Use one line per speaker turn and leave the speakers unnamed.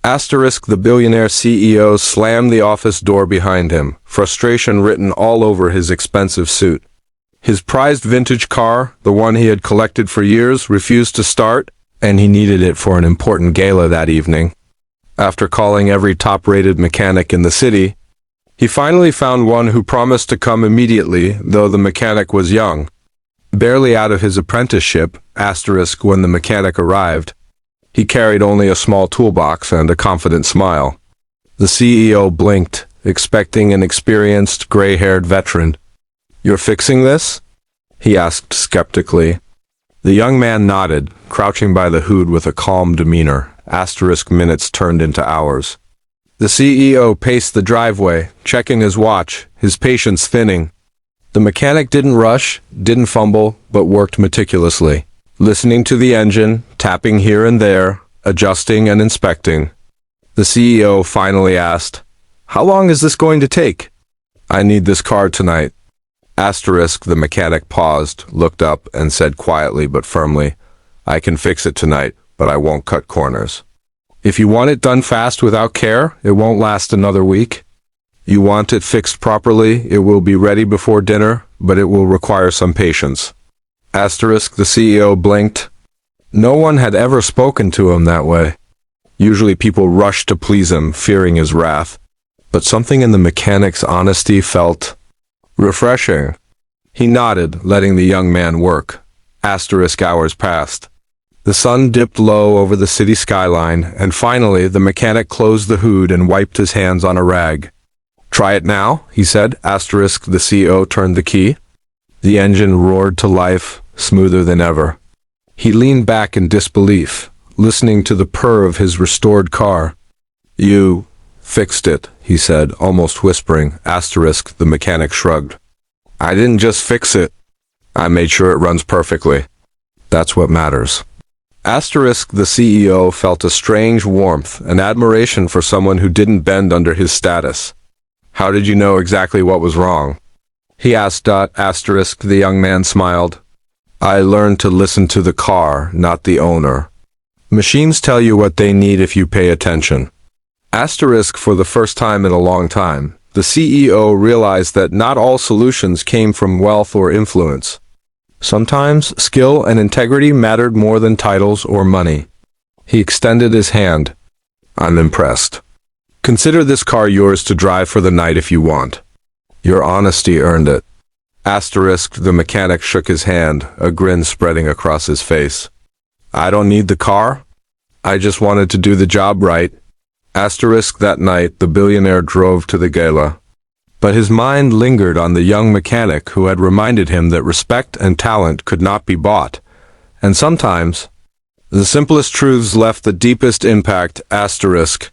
Asterisk the billionaire CEO slammed the office door behind him, frustration written all over his expensive suit. His prized vintage car, the one he had collected for years, refused to start, and he needed it for an important gala that evening. After calling every top-rated mechanic in the city, he finally found one who promised to come immediately, though the mechanic was young. Barely out of his apprenticeship, asterisk when the mechanic arrived, he carried only a small toolbox and a confident smile. The CEO blinked, expecting an experienced, gray-haired veteran. "You're fixing this?" he asked skeptically. The young man nodded, crouching by the hood with a calm demeanor. Asterisk minutes turned into hours. The CEO paced the driveway, checking his watch, his patience thinning. The mechanic didn't rush, didn't fumble, but worked meticulously, listening to the engine, tapping here and there, adjusting and inspecting. The CEO finally asked, "How long is this going to take?" "I need this car tonight." Asterisk the mechanic paused, looked up, and said quietly but firmly, "I can fix it tonight, but I won't cut corners. If you want it done fast without care, it won't last another week. You want it fixed properly, it will be ready before dinner, but it will require some patience." Asterisk the CEO blinked. No one had ever spoken to him that way. Usually people rushed to please him, fearing his wrath. But something in the mechanic's honesty felt refreshing. He nodded, letting the young man work. Asterisk hours passed. The sun dipped low over the city skyline, and finally the mechanic closed the hood and wiped his hands on a rag. "Try it now," he said. Asterisk the CEO turned the key. The engine roared to life, smoother than ever. He leaned back in disbelief, listening to the purr of his restored car. "You fixed it," he said, almost whispering. Asterisk the mechanic shrugged. "I didn't just fix it. I made sure it runs perfectly. That's what matters." Asterisk the CEO felt a strange warmth and admiration for someone who didn't bend under his status. "How did you know exactly what was wrong?" he asked. Asterisk the young man smiled. "I learned to listen to the car, not the owner. Machines tell you what they need if you pay attention." Asterisk for the first time in a long time, the CEO realized that not all solutions came from wealth or influence. Sometimes skill and integrity mattered more than titles or money. He extended his hand. "I'm impressed. Consider this car yours to drive for the night if you want. Your honesty earned it." Asterisk the mechanic shook his hand, a grin spreading across his face. "I don't need the car. I just wanted to do the job right." Asterisk that night the billionaire drove to the gala. But his mind lingered on the young mechanic who had reminded him that respect and talent could not be bought. And sometimes, the simplest truths left the deepest impact. Asterisk